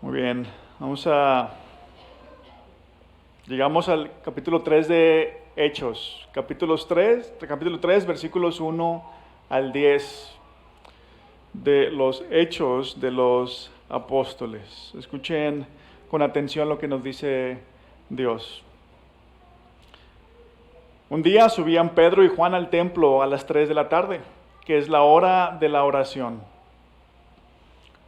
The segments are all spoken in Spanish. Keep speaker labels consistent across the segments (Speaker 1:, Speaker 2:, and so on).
Speaker 1: Muy bien, llegamos al capítulo 3 de Hechos, capítulo 3, versículos 1 al 10 de los Hechos de los Apóstoles. Escuchen con atención lo que nos dice Dios. Un día subían Pedro y Juan al templo a las 3 de la tarde, que es la hora de la oración.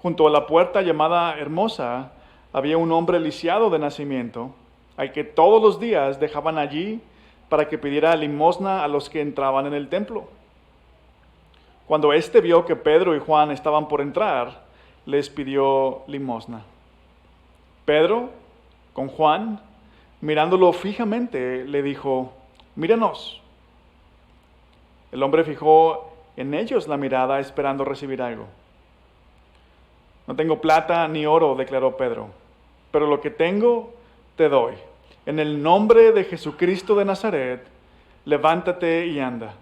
Speaker 1: Junto a la puerta llamada Hermosa había un hombre lisiado de nacimiento, al que todos los días dejaban allí para que pidiera limosna a los que entraban en el templo. Cuando éste vio que Pedro y Juan estaban por entrar, les pidió limosna. Pedro, con Juan, mirándolo fijamente, le dijo: «Míranos». El hombre fijó en ellos la mirada, esperando recibir algo. «No tengo plata ni oro», declaró Pedro, «pero lo que tengo te doy. En el nombre de Jesucristo de Nazaret, levántate y anda».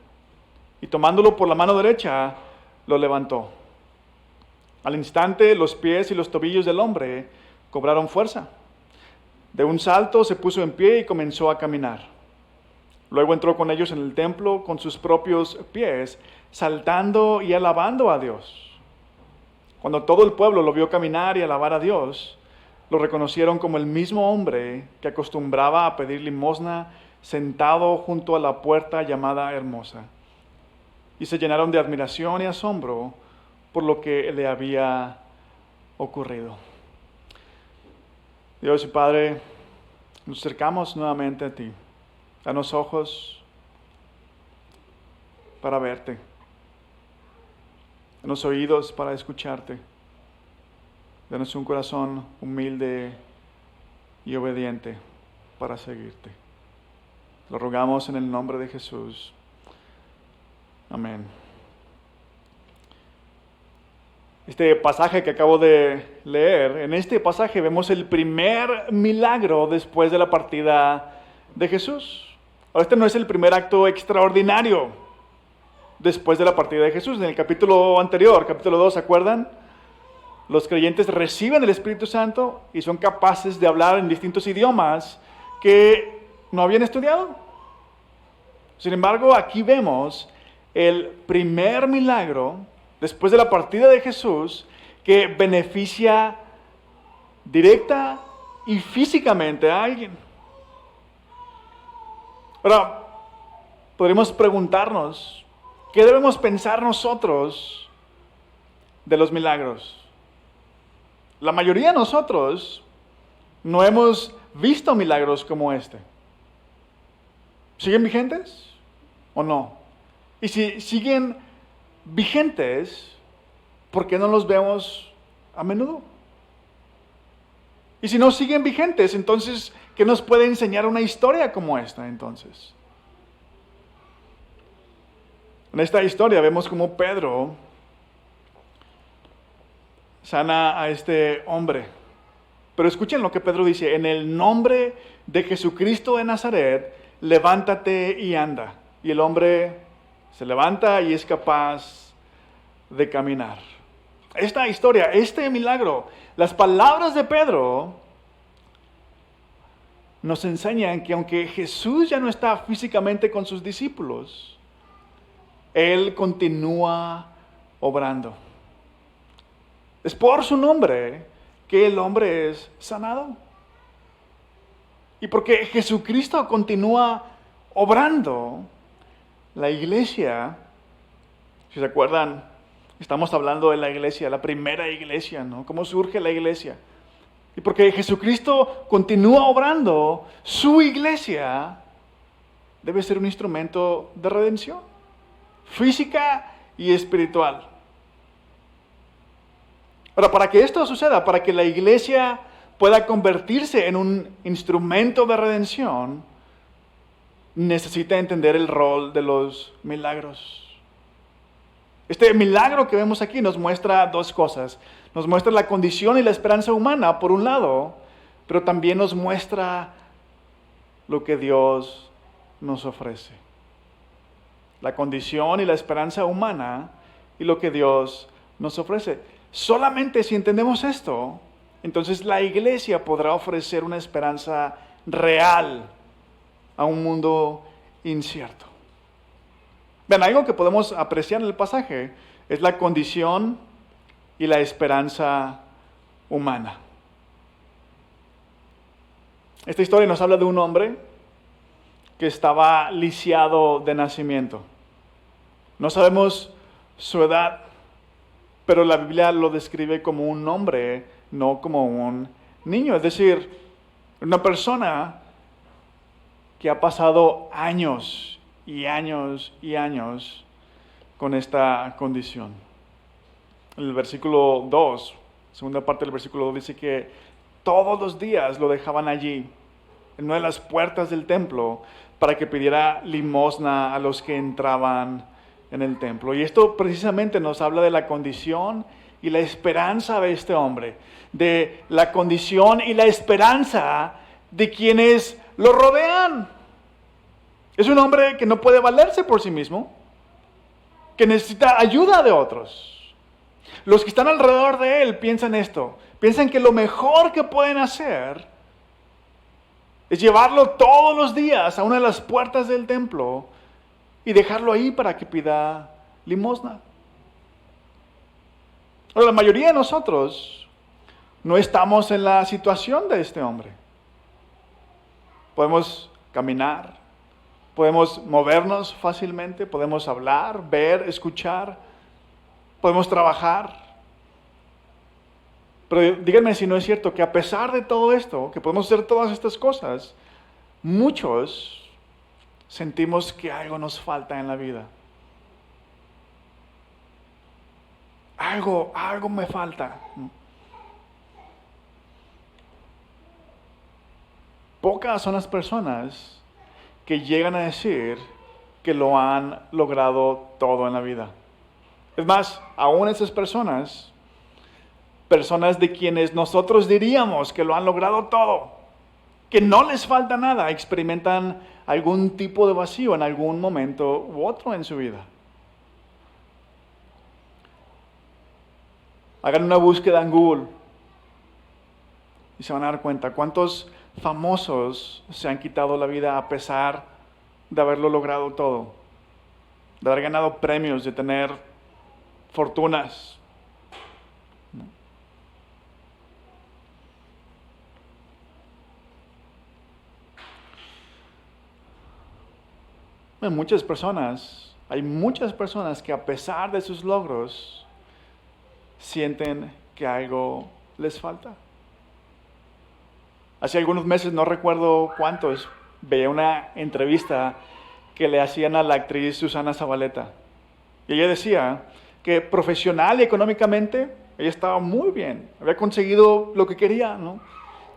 Speaker 1: Y tomándolo por la mano derecha, lo levantó. Al instante, los pies y los tobillos del hombre cobraron fuerza. De un salto se puso en pie y comenzó a caminar. Luego entró con ellos en el templo con sus propios pies, saltando y alabando a Dios. Cuando todo el pueblo lo vio caminar y alabar a Dios, lo reconocieron como el mismo hombre que acostumbraba a pedir limosna sentado junto a la puerta llamada Hermosa. Y se llenaron de admiración y asombro por lo que le había ocurrido. Dios y Padre, nos acercamos nuevamente a ti. Danos ojos para verte. Danos oídos para escucharte. Danos un corazón humilde y obediente para seguirte. Lo rogamos en el nombre de Jesús. Amén. Este pasaje que acabo de leer, en este pasaje vemos el primer milagro después de la partida de Jesús. Ahora, este no es el primer acto extraordinario después de la partida de Jesús. En el capítulo anterior, capítulo 2, ¿se acuerdan? Los creyentes reciben el Espíritu Santo y son capaces de hablar en distintos idiomas que no habían estudiado. Sin embargo, aquí vemos el primer milagro después de la partida de Jesús que beneficia directa y físicamente a alguien. Ahora, podríamos preguntarnos, ¿qué debemos pensar nosotros de los milagros? La mayoría de nosotros no hemos visto milagros como este. ¿Siguen vigentes o no? Y si siguen vigentes, ¿por qué no los vemos a menudo? Y si no siguen vigentes, entonces, ¿qué nos puede enseñar una historia como esta entonces? En esta historia vemos cómo Pedro sana a este hombre. Pero escuchen lo que Pedro dice: en el nombre de Jesucristo de Nazaret, levántate y anda. Y el hombre se levanta y es capaz de caminar. Esta historia, este milagro, las palabras de Pedro nos enseñan que aunque Jesús ya no está físicamente con sus discípulos, Él continúa obrando. Es por su nombre que el hombre es sanado. Y porque Jesucristo continúa obrando, la iglesia, si se acuerdan, estamos hablando de la iglesia, la primera iglesia, ¿no? ¿Cómo surge la iglesia? Y porque Jesucristo continúa obrando, su iglesia debe ser un instrumento de redención, física y espiritual. Ahora, para que esto suceda, para que la iglesia pueda convertirse en un instrumento de redención, necesita entender el rol de los milagros. Este milagro que vemos aquí nos muestra dos cosas. Nos muestra la condición y la esperanza humana, por un lado, pero también nos muestra lo que Dios nos ofrece. La condición y la esperanza humana y lo que Dios nos ofrece. Solamente si entendemos esto, entonces la iglesia podrá ofrecer una esperanza real a un mundo incierto. Vean, algo que podemos apreciar en el pasaje es la condición y la esperanza humana. Esta historia nos habla de un hombre que estaba lisiado de nacimiento. No sabemos su edad, pero la Biblia lo describe como un hombre, no como un niño. Es decir, una persona que ha pasado años y años y años con esta condición. El versículo 2, segunda parte del versículo 2 dice que todos los días lo dejaban allí, en una de las puertas del templo, para que pidiera limosna a los que entraban en el templo. Y esto precisamente nos habla de la condición y la esperanza de este hombre, de la condición y la esperanza de quienes lo rodean. Es un hombre que no puede valerse por sí mismo, que necesita ayuda de otros. Los que están alrededor de él piensan esto, piensan que lo mejor que pueden hacer es llevarlo todos los días a una de las puertas del templo y dejarlo ahí para que pida limosna. Ahora, la mayoría de nosotros no estamos en la situación de este hombre. Podemos caminar, podemos movernos fácilmente, podemos hablar, ver, escuchar, podemos trabajar. Pero díganme si no es cierto que a pesar de todo esto, que podemos hacer todas estas cosas, muchos sentimos que algo nos falta en la vida. Algo me falta. Pocas son las personas que llegan a decir que lo han logrado todo en la vida. Es más, aún esas personas de quienes nosotros diríamos que lo han logrado todo, que no les falta nada, experimentan algún tipo de vacío en algún momento u otro en su vida. Hagan una búsqueda en Google y se van a dar cuenta cuántos famosos se han quitado la vida a pesar de haberlo logrado todo, de haber ganado premios, de tener fortunas. Hay muchas personas que a pesar de sus logros sienten que algo les falta. Hace algunos meses, no recuerdo cuántos, veía una entrevista que le hacían a la actriz Susana Zabaleta. Y ella decía que profesional y económicamente ella estaba muy bien, había conseguido lo que quería, ¿no?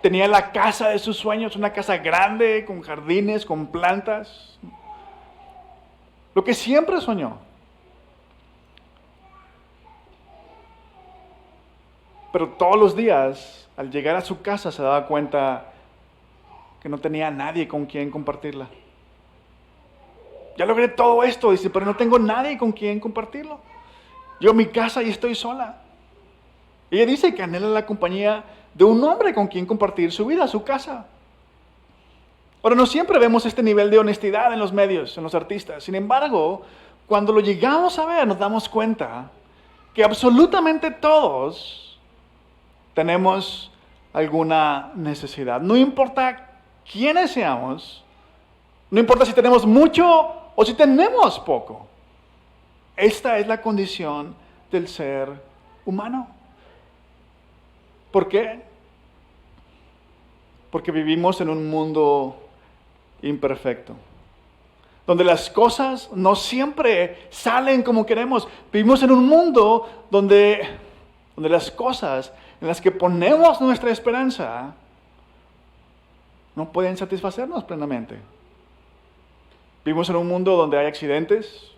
Speaker 1: Tenía la casa de sus sueños, una casa grande, con jardines, con plantas. Lo que siempre soñó. Pero todos los días, al llegar a su casa, se daba cuenta que no tenía nadie con quien compartirla. Ya logré todo esto, dice, pero no tengo nadie con quien compartirlo. Yo en mi casa y estoy sola. Ella dice que anhela la compañía de un hombre con quien compartir su vida, su casa. Ahora, no siempre vemos este nivel de honestidad en los medios, en los artistas. Sin embargo, cuando lo llegamos a ver, nos damos cuenta que absolutamente todos tenemos alguna necesidad. No importa quiénes seamos, no importa si tenemos mucho o si tenemos poco. Esta es la condición del ser humano. ¿Por qué? Porque vivimos en un mundo imperfecto, donde las cosas no siempre salen como queremos. Vivimos en un mundo donde las cosas en las que ponemos nuestra esperanza no pueden satisfacernos plenamente. Vivimos en un mundo donde hay accidentes,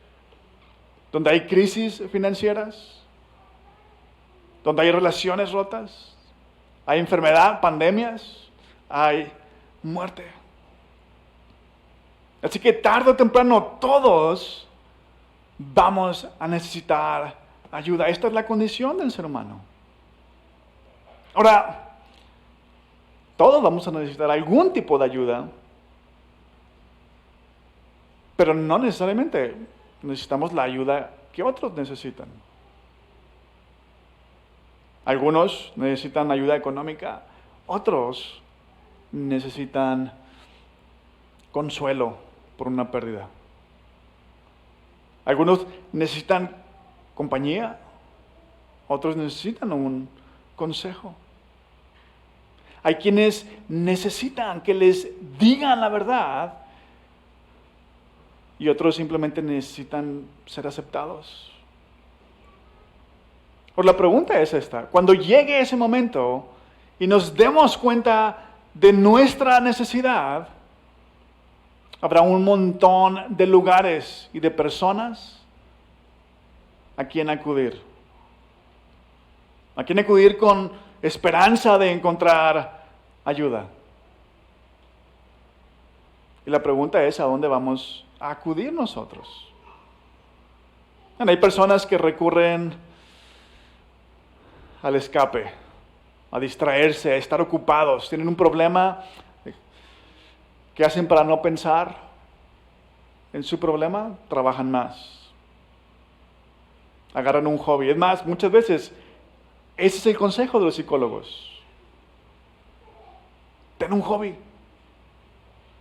Speaker 1: donde hay crisis financieras, donde hay relaciones rotas, hay enfermedad, pandemias, hay muerte. Así que tarde o temprano todos vamos a necesitar ayuda. Esta es la condición del ser humano. Ahora, Todos vamos a necesitar algún tipo de ayuda, pero no necesariamente necesitamos la ayuda que otros necesitan. Algunos necesitan ayuda económica, otros necesitan consuelo por una pérdida. Algunos necesitan compañía, otros necesitan un consejo. Hay quienes necesitan que les digan la verdad y otros simplemente necesitan ser aceptados. Pues la pregunta es esta: cuando llegue ese momento y nos demos cuenta de nuestra necesidad, habrá un montón de lugares y de personas a quien acudir. A quien acudir con esperanza de encontrar ayuda. Y la pregunta es: ¿a dónde vamos a acudir nosotros? Bueno, hay personas que recurren al escape, a distraerse, a estar ocupados. Tienen un problema. ¿Qué hacen para no pensar en su problema? Trabajan más. Agarran un hobby. Es más, muchas veces ese es el consejo de los psicólogos. Ten un hobby.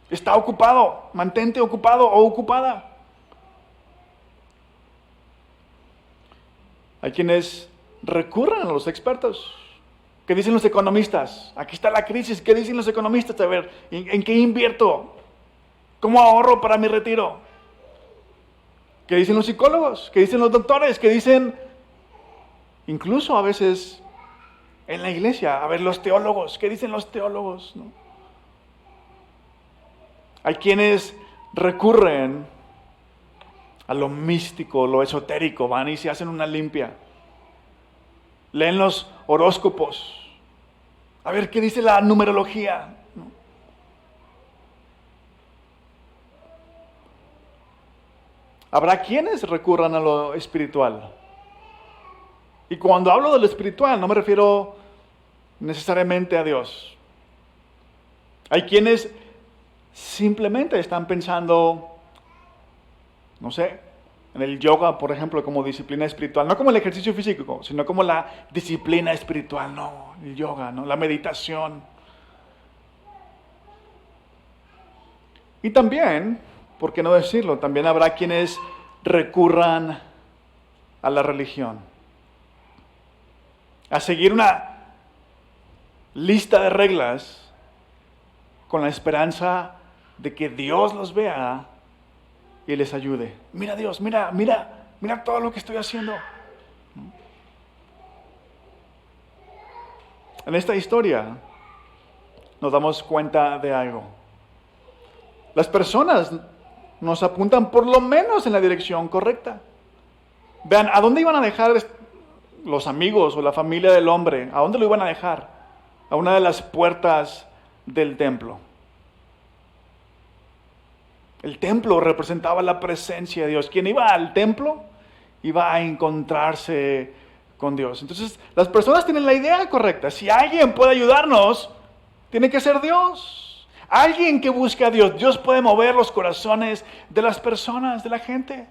Speaker 1: Está ocupado. Mantente ocupado o ocupada. Hay quienes recurren a los expertos. ¿Qué dicen los economistas? Aquí está la crisis. ¿Qué dicen los economistas? A ver, ¿en qué invierto? ¿Cómo ahorro para mi retiro? ¿Qué dicen los psicólogos? ¿Qué dicen los doctores? ¿Qué dicen incluso a veces en la iglesia? A ver, los teólogos. ¿Qué dicen los teólogos? ¿No? Hay quienes recurren a lo místico, lo esotérico. Van y se hacen una limpia. Leen los horóscopos. A ver, ¿qué dice la numerología? ¿No? Habrá quienes recurran a lo espiritual. Y cuando hablo de lo espiritual, no me refiero necesariamente a Dios. Hay quienes simplemente están pensando, no sé, en el yoga, por ejemplo, como disciplina espiritual. No como el ejercicio físico, sino como la disciplina espiritual. No, el yoga, ¿no? La meditación. Y también, ¿por qué no decirlo? También habrá quienes recurran a la religión. A seguir una lista de reglas con la esperanza de que Dios los vea y les ayude. Mira Dios, mira todo lo que estoy haciendo. En esta historia nos damos cuenta de algo. Las personas nos apuntan por lo menos en la dirección correcta. Vean, ¿a dónde iban a dejar los amigos o la familia del hombre? ¿A dónde lo iban a dejar? A una de las puertas del templo. El templo representaba la presencia de Dios. Quien iba al templo iba a encontrarse con Dios. Entonces, las personas tienen la idea correcta. Si alguien puede ayudarnos, tiene que ser Dios. Alguien que busque a Dios. Dios puede mover los corazones de las personas, de la gente.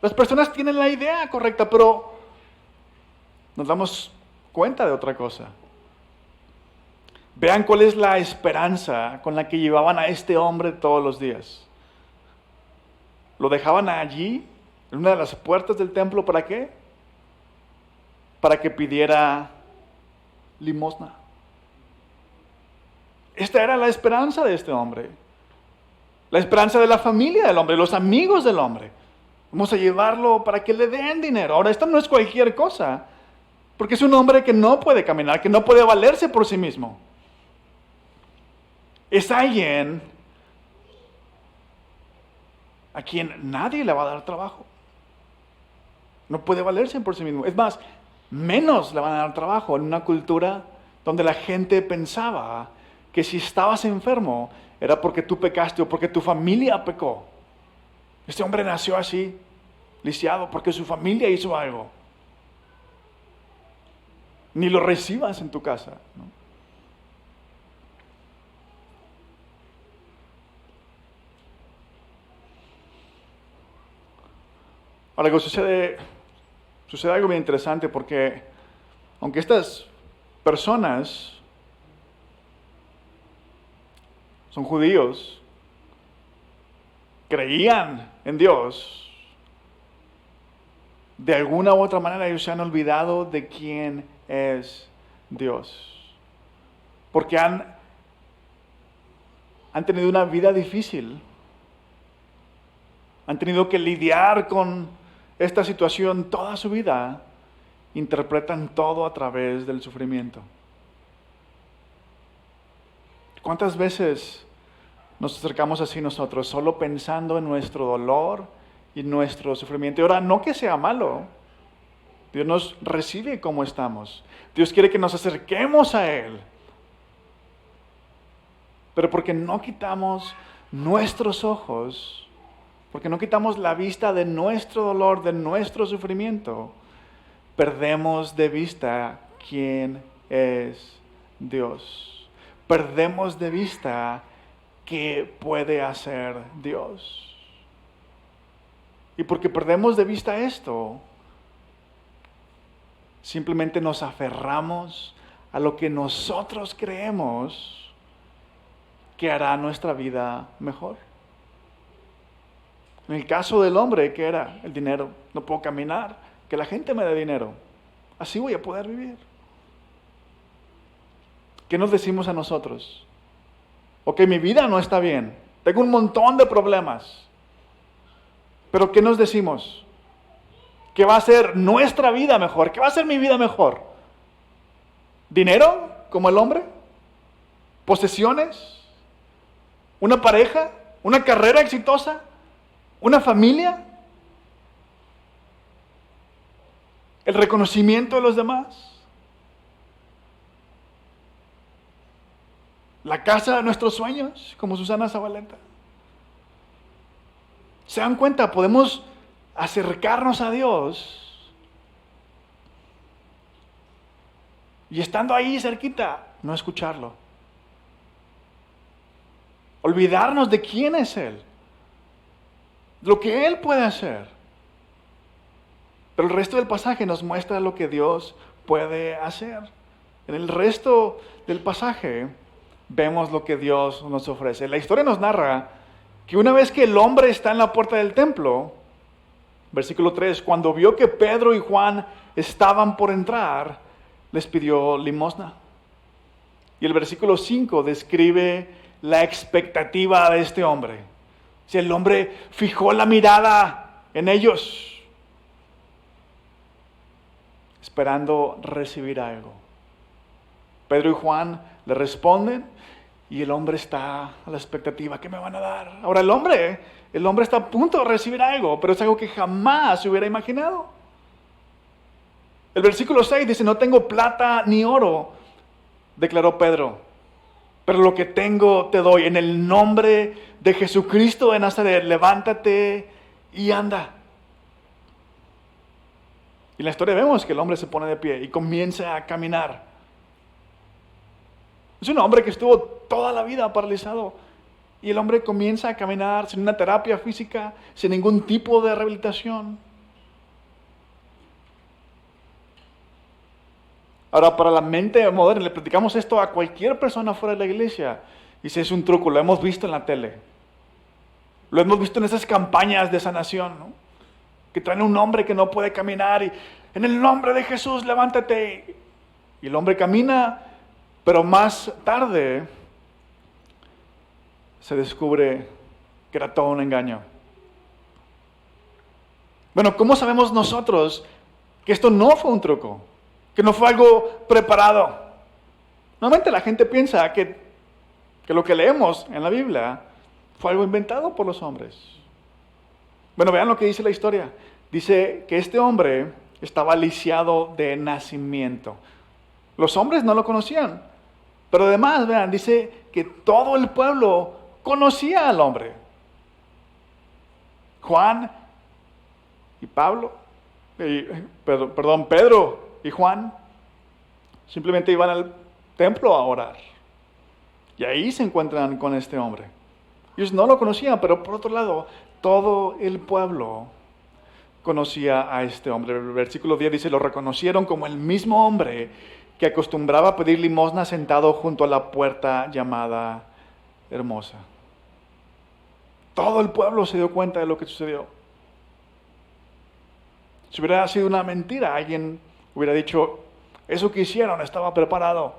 Speaker 1: Las personas tienen la idea correcta, pero nos damos cuenta de otra cosa. Vean cuál es la esperanza con la que llevaban a este hombre todos los días. Lo dejaban allí, en una de las puertas del templo, ¿para qué? Para que pidiera limosna. Esta era la esperanza de este hombre. La esperanza de la familia del hombre, los amigos del hombre. Vamos a llevarlo para que le den dinero. Ahora, esto no es cualquier cosa, porque es un hombre que no puede caminar, que no puede valerse por sí mismo. Es alguien a quien nadie le va a dar trabajo. No puede valerse por sí mismo. Es más, menos le van a dar trabajo en una cultura donde la gente pensaba que si estabas enfermo era porque tú pecaste o porque tu familia pecó. Este hombre nació así, lisiado, porque su familia hizo algo. Ni lo recibas en tu casa, ¿no? Ahora sucede algo bien interesante porque aunque estas personas son judíos, creían en Dios, de alguna u otra manera ellos se han olvidado de quién es Dios. Porque han tenido una vida difícil. Han tenido que lidiar con esta situación toda su vida. Interpretan todo a través del sufrimiento. ¿Cuántas veces nos acercamos así nosotros, solo pensando en nuestro dolor y nuestro sufrimiento? Y ahora, no que sea malo. Dios nos recibe como estamos. Dios quiere que nos acerquemos a Él. Pero porque no quitamos nuestros ojos, porque no quitamos la vista de nuestro dolor, de nuestro sufrimiento, perdemos de vista quién es Dios. Perdemos de vista qué puede hacer Dios. Y porque perdemos de vista esto, simplemente nos aferramos a lo que nosotros creemos que hará nuestra vida mejor. En el caso del hombre, ¿qué era? El dinero. No puedo caminar, que la gente me dé dinero. Así voy a poder vivir. ¿Qué nos decimos a nosotros? Ok, mi vida no está bien. Tengo un montón de problemas. Pero ¿qué nos decimos? ¿Qué va a ser nuestra vida mejor? ¿Qué va a ser mi vida mejor? ¿Dinero, como el hombre? ¿Posesiones? ¿Una pareja? ¿Una carrera exitosa? ¿Una familia? ¿El reconocimiento de los demás? ¿La casa de nuestros sueños? Como Susana Zabaleta. ¿Se dan cuenta? Podemos acercarnos a Dios y estando ahí cerquita, no escucharlo. Olvidarnos de quién es Él, de lo que Él puede hacer. Pero el resto del pasaje nos muestra lo que Dios puede hacer. En el resto del pasaje vemos lo que Dios nos ofrece. La historia nos narra que una vez que el hombre está en la puerta del templo, versículo 3, cuando vio que Pedro y Juan estaban por entrar, les pidió limosna. Y el versículo 5 describe la expectativa de este hombre. Si el hombre fijó la mirada en ellos, esperando recibir algo. Pedro y Juan le responden y el hombre está a la expectativa. ¿Qué me van a dar? Ahora el hombre está a punto de recibir algo, pero es algo que jamás se hubiera imaginado. El versículo 6 dice, no tengo plata ni oro, declaró Pedro, pero lo que tengo te doy. En el nombre de Jesucristo de Nazaret, levántate y anda. Y en la historia vemos que el hombre se pone de pie y comienza a caminar. Es un hombre que estuvo toda la vida paralizado. Y el hombre comienza a caminar sin una terapia física, sin ningún tipo de rehabilitación. Ahora, para la mente moderna, le platicamos esto a cualquier persona fuera de la iglesia. Dice, es un truco, lo hemos visto en la tele. Lo hemos visto en esas campañas de sanación, ¿no? Que traen un hombre que no puede caminar y en el nombre de Jesús, levántate. Y el hombre camina, pero más tarde se descubre que era todo un engaño. Bueno, ¿cómo sabemos nosotros que esto no fue un truco? Que no fue algo preparado. Normalmente la gente piensa que lo que leemos en la Biblia fue algo inventado por los hombres. Bueno, vean lo que dice la historia. Dice que este hombre estaba lisiado de nacimiento. Los hombres no lo conocían. Pero además, vean, dice que todo el pueblo conocía al hombre. Juan y Pedro y Juan simplemente iban al templo a orar. Y ahí se encuentran con este hombre. Ellos no lo conocían, pero por otro lado, todo el pueblo conocía a este hombre. El versículo 10 dice, lo reconocieron como el mismo hombre que acostumbraba a pedir limosna sentado junto a la puerta llamada Hermosa. Todo el pueblo se dio cuenta de lo que sucedió. Si hubiera sido una mentira, alguien hubiera dicho, eso que hicieron estaba preparado.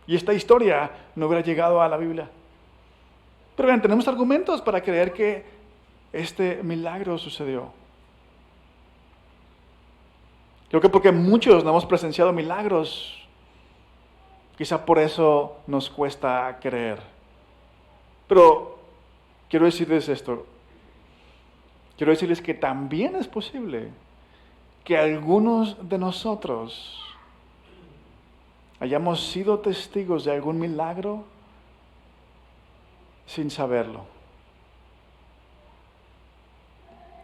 Speaker 1: Y esta historia no hubiera llegado a la Biblia. Pero vean, tenemos argumentos para creer que este milagro sucedió. Creo que porque muchos no hemos presenciado milagros, quizá por eso nos cuesta creer. Pero quiero decirles esto. Quiero decirles que también es posible que algunos de nosotros hayamos sido testigos de algún milagro sin saberlo.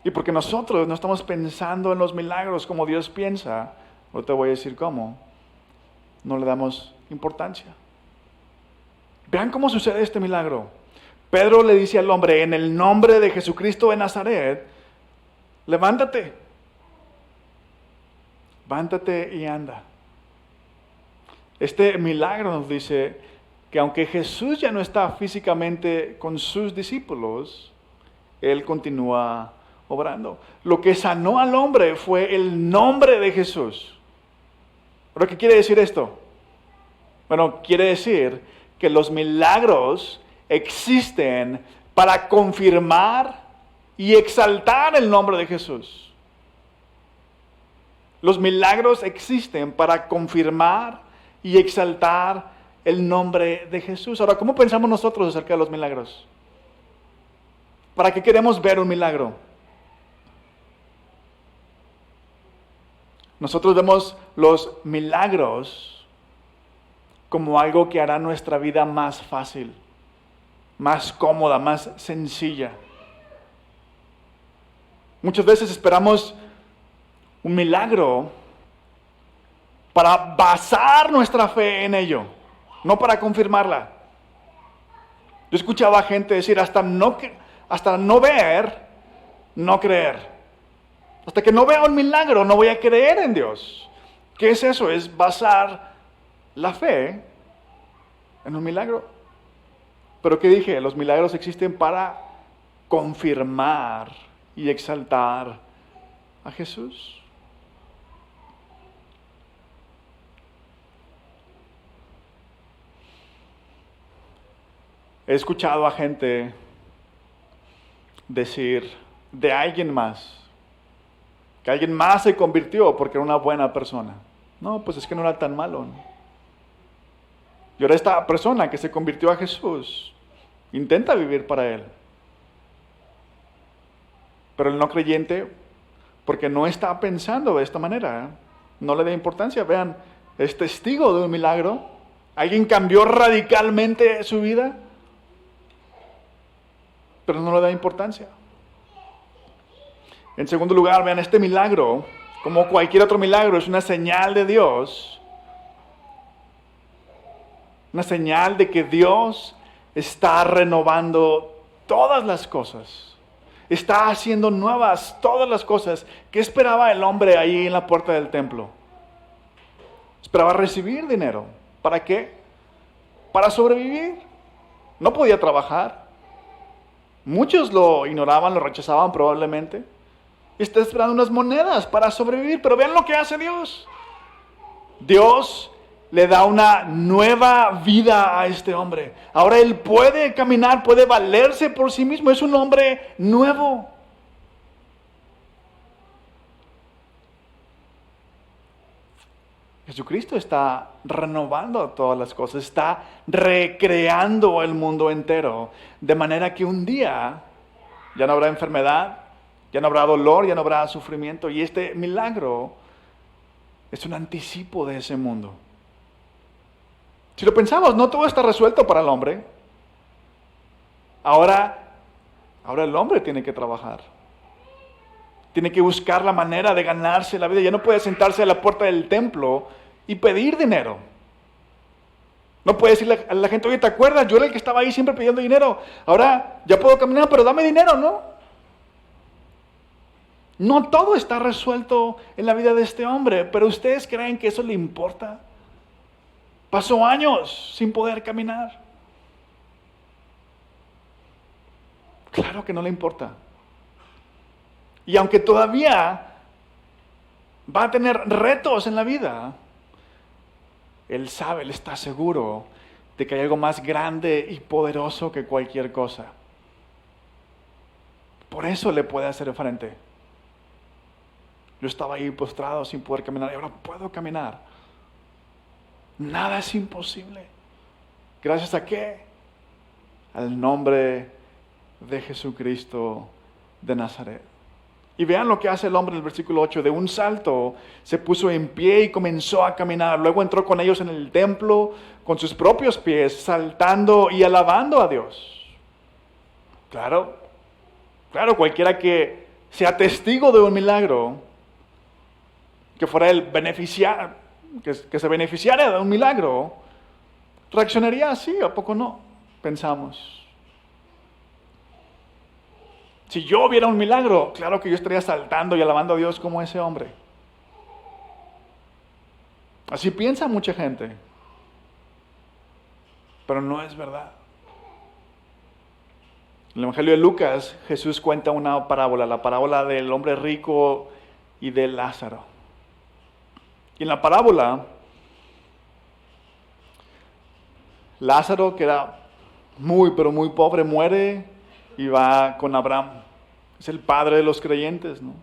Speaker 1: Y porque nosotros no estamos pensando en los milagros como Dios piensa, no te voy a decir cómo, no le damos importancia. Vean cómo sucede este milagro. Pedro le dice al hombre, en el nombre de Jesucristo de Nazaret, levántate. Levántate y anda. Este milagro nos dice que aunque Jesús ya no está físicamente con sus discípulos, Él continúa obrando. Lo que sanó al hombre fue el nombre de Jesús. ¿Pero qué quiere decir esto? Bueno, quiere decir que los milagros existen para confirmar y exaltar el nombre de Jesús. Los milagros existen para confirmar y exaltar el nombre de Jesús. Ahora, ¿cómo pensamos nosotros acerca de los milagros? ¿Para qué queremos ver un milagro? Nosotros vemos los milagros como algo que hará nuestra vida más fácil, más cómoda, más sencilla. Muchas veces esperamos un milagro para basar nuestra fe en ello, no para confirmarla. Yo escuchaba a gente decir, hasta no ver, no creer. Hasta que no vea un milagro, no voy a creer en Dios. ¿Qué es eso? Es basar la fe en un milagro. Pero ¿qué dije? Los milagros existen para confirmar y exaltar a Jesús. He escuchado a gente decir de alguien más, que alguien más se convirtió porque era una buena persona. No, pues es que no era tan malo, ¿no? Y ahora esta persona que se convirtió a Jesús intenta vivir para Él. Pero el no creyente, porque no está pensando de esta manera, no le da importancia. Vean, es testigo de un milagro. Alguien cambió radicalmente su vida, pero no le da importancia. En segundo lugar, vean, este milagro, como cualquier otro milagro, es una señal de Dios. Una señal de que Dios está renovando todas las cosas. Está haciendo nuevas todas las cosas. ¿Qué esperaba el hombre ahí en la puerta del templo? Esperaba recibir dinero. ¿Para qué? Para sobrevivir. No podía trabajar. Muchos lo ignoraban, lo rechazaban probablemente. Está esperando unas monedas para sobrevivir. Pero vean lo que hace Dios. Dios le da una nueva vida a este hombre. Ahora él puede caminar, puede valerse por sí mismo. Es un hombre nuevo. Jesucristo está renovando todas las cosas, está recreando el mundo entero, de manera que un día ya no habrá enfermedad, ya no habrá dolor, ya no habrá sufrimiento. Y este milagro es un anticipo de ese mundo. Si lo pensamos, no todo está resuelto para el hombre. Ahora el hombre tiene que trabajar. Tiene que buscar la manera de ganarse la vida. Ya no puede sentarse a la puerta del templo y pedir dinero. No puede decirle a la gente, oye, ¿te acuerdas? Yo era el que estaba ahí siempre pidiendo dinero. Ahora ya puedo caminar, pero dame dinero, ¿no? No todo está resuelto en la vida de este hombre, pero ¿ustedes creen que eso le importa? Pasó años sin poder caminar. Claro que no le importa. Y aunque todavía va a tener retos en la vida, él sabe, él está seguro de que hay algo más grande y poderoso que cualquier cosa. Por eso le puede hacer frente. Yo estaba ahí postrado sin poder caminar y ahora puedo caminar. Nada es imposible. ¿Gracias a qué? Al nombre de Jesucristo de Nazaret. Y vean lo que hace el hombre en el versículo 8. De un salto se puso en pie y comenzó a caminar. Luego entró con ellos en el templo con sus propios pies, saltando y alabando a Dios. Claro, cualquiera que sea testigo de un milagro, que fuera el beneficiario, que se beneficiara de un milagro, reaccionaría así, ¿a poco no? Pensamos. Si yo viera un milagro, claro que yo estaría saltando y alabando a Dios como ese hombre. Así piensa mucha gente. Pero no es verdad. En el Evangelio de Lucas, Jesús cuenta una parábola, la parábola del hombre rico y de Lázaro. Y en la parábola, Lázaro, que era muy, pero muy pobre, muere y va con Abraham. Es el padre de los creyentes, ¿no?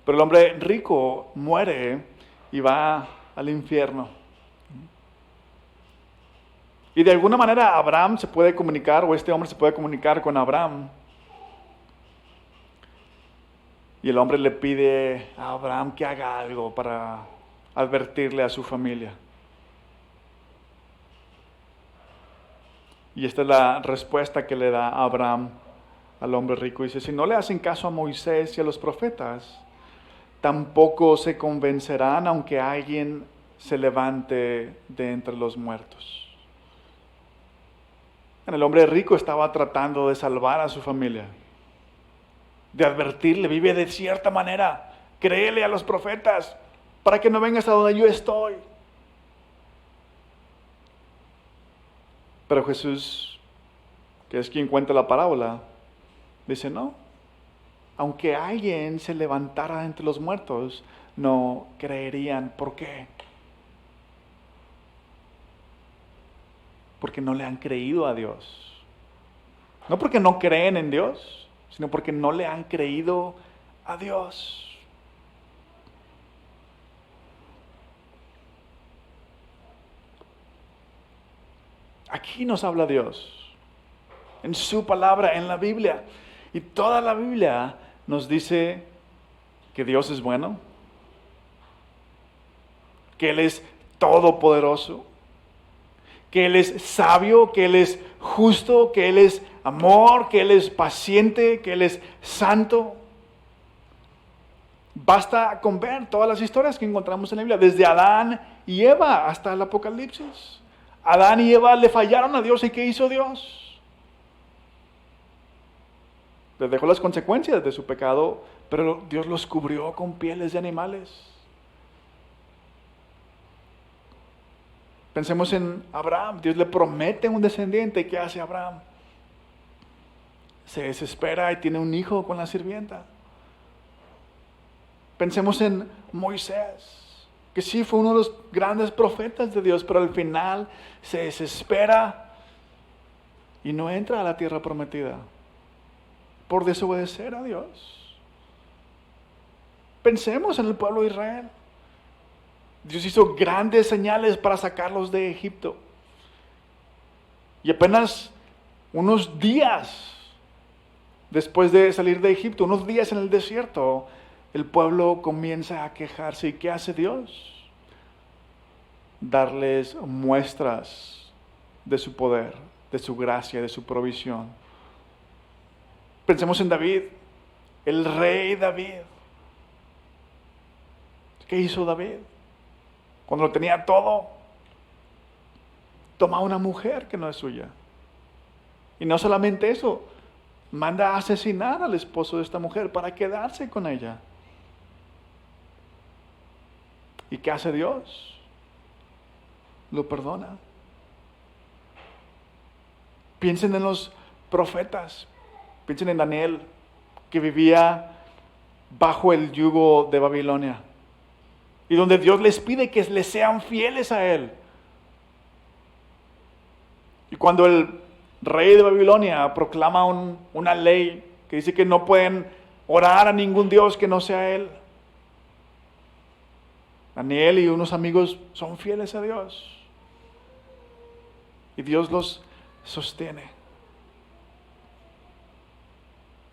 Speaker 1: Pero el hombre rico muere y va al infierno. Y de alguna manera Abraham se puede comunicar, o este hombre se puede comunicar con Abraham. Y el hombre le pide a Abraham que haga algo para advertirle a su familia. Y esta es la respuesta que le da Abraham al hombre rico. Dice, si no le hacen caso a Moisés y a los profetas, tampoco se convencerán aunque alguien se levante de entre los muertos. El hombre rico estaba tratando de salvar a su familia, de advertirle, vive de cierta manera, créele a los profetas, para que no vengas a donde yo estoy. Pero Jesús, que es quien cuenta la parábola, dice, no, aunque alguien se levantara entre los muertos, no creerían. ¿Por qué? Porque no le han creído a Dios. No porque no creen en Dios, sino porque no le han creído a Dios. Aquí nos habla Dios, en su palabra, en la Biblia. Y toda la Biblia nos dice que Dios es bueno, que Él es todopoderoso, que Él es sabio, que Él es justo, que Él es amor, que Él es paciente, que Él es santo. Basta con ver todas las historias que encontramos en la Biblia, desde Adán y Eva hasta el Apocalipsis. Adán y Eva le fallaron a Dios, ¿y qué hizo Dios? Les dejó las consecuencias de su pecado, pero Dios los cubrió con pieles de animales. Pensemos en Abraham. Dios le promete un descendiente. ¿Y qué hace Abraham? Se desespera y tiene un hijo con la sirvienta. Pensemos en Moisés, que sí fue uno de los grandes profetas de Dios, pero al final se desespera y no entra a la tierra prometida por desobedecer a Dios. Pensemos en el pueblo de Israel. Dios hizo grandes señales para sacarlos de Egipto. Y apenas unos días después de salir de Egipto, unos días en el desierto, el pueblo comienza a quejarse. ¿Y qué hace Dios? Darles muestras de su poder, de su gracia, de su provisión. Pensemos en David, el rey David. ¿Qué hizo David? Cuando lo tenía todo, toma una mujer que no es suya. Y no solamente eso, manda a asesinar al esposo de esta mujer para quedarse con ella. ¿Y qué hace Dios? Lo perdona. Piensen en los profetas. Piensen en Daniel, que vivía bajo el yugo de Babilonia. Y donde Dios les pide que les sean fieles a Él. Y cuando el rey de Babilonia proclama una ley que dice que no pueden orar a ningún Dios que no sea Él, Daniel y unos amigos son fieles a Dios. Y Dios los sostiene.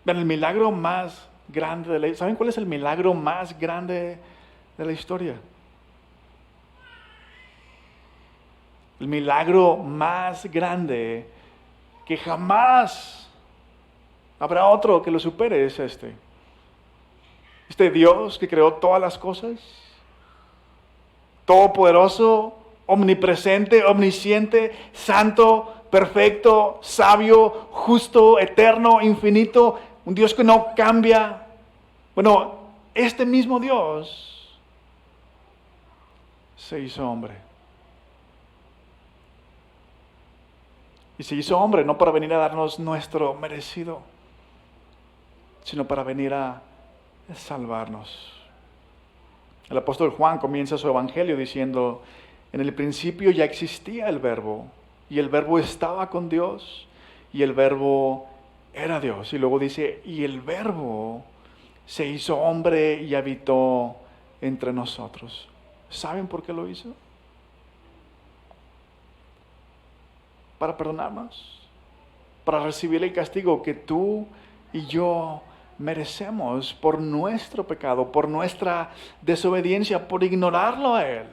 Speaker 1: Vean, el milagro más grande de la... ¿Saben cuál es el milagro más grande de la historia? El milagro más grande que jamás habrá otro que lo supere es este. Este Dios que creó todas las cosas, todopoderoso, omnipresente, omnisciente, santo, perfecto, sabio, justo, eterno, infinito, un Dios que no cambia. Bueno, este mismo Dios se hizo hombre. Y se hizo hombre no para venir a darnos nuestro merecido, sino para venir a salvarnos. El apóstol Juan comienza su evangelio diciendo: en el principio ya existía el Verbo, y el Verbo estaba con Dios, y el Verbo era Dios. Y luego dice: y el Verbo se hizo hombre y habitó entre nosotros. ¿Saben por qué lo hizo? Para perdonarnos, para recibir el castigo que tú y yo merecemos por nuestro pecado, por nuestra desobediencia, por ignorarlo a Él,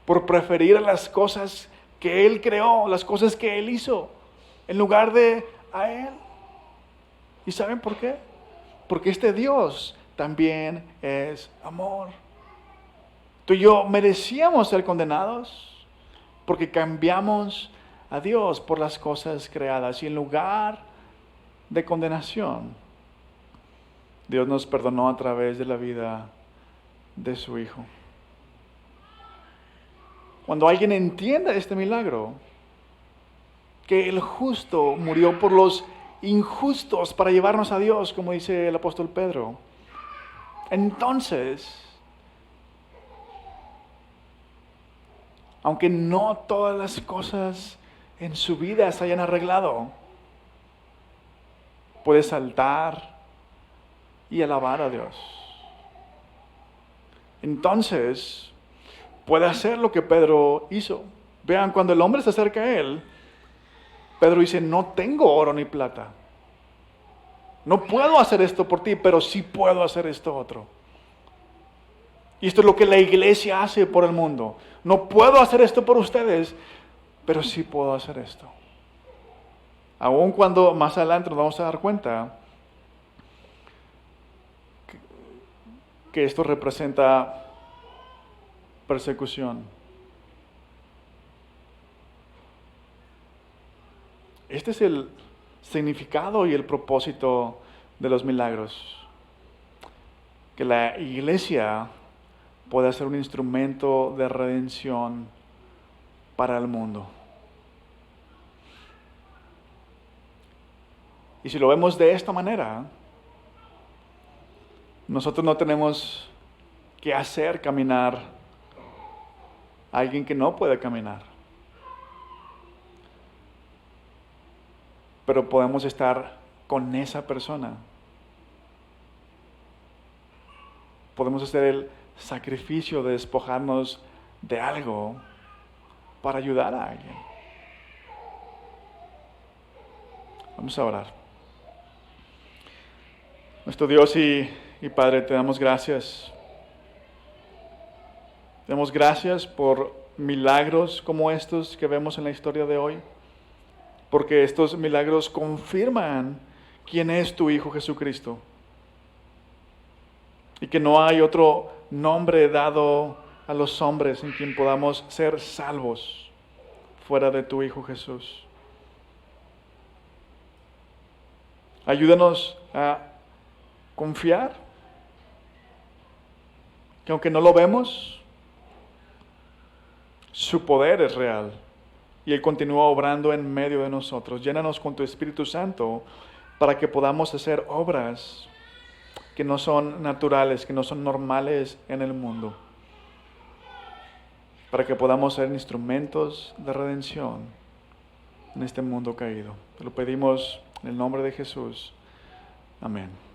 Speaker 1: por preferir las cosas que Él creó, las cosas que Él hizo, en lugar de a Él. ¿Y saben por qué? Porque este Dios también es amor. Tú y yo merecíamos ser condenados porque cambiamos a Dios por las cosas creadas, y en lugar de condenación, Dios nos perdonó a través de la vida de su Hijo. Cuando alguien entienda este milagro, que el justo murió por los injustos para llevarnos a Dios, como dice el apóstol Pedro, entonces, aunque no todas las cosas en su vida se hayan arreglado, puede saltar y alabar a Dios. Entonces, puede hacer lo que Pedro hizo. Vean, cuando el hombre se acerca a él, Pedro dice: no tengo oro ni plata. No puedo hacer esto por ti, pero sí puedo hacer esto otro. Y esto es lo que la iglesia hace por el mundo. No puedo hacer esto por ustedes, pero sí puedo hacer esto. Aun cuando más adelante nos vamos a dar cuenta que esto representa persecución. Este es el significado y el propósito de los milagros. Que la iglesia pueda ser un instrumento de redención para el mundo. Y si lo vemos de esta manera, nosotros no tenemos que hacer caminar a alguien que no puede caminar. Pero podemos estar con esa persona. Podemos hacer el sacrificio de despojarnos de algo para ayudar a alguien. Vamos a orar. Nuestro Dios y Padre, te damos gracias. Te damos gracias por milagros como estos que vemos en la historia de hoy, porque estos milagros confirman quién es tu Hijo Jesucristo, y que no hay otro nombre dado a los hombres en quien podamos ser salvos fuera de tu Hijo Jesús. Ayúdanos a confiar que aunque no lo vemos, su poder es real y Él continúa obrando en medio de nosotros. Llénanos con tu Espíritu Santo para que podamos hacer obras que no son naturales, que no son normales en el mundo, para que podamos ser instrumentos de redención en este mundo caído. Te lo pedimos en el nombre de Jesús. Amén.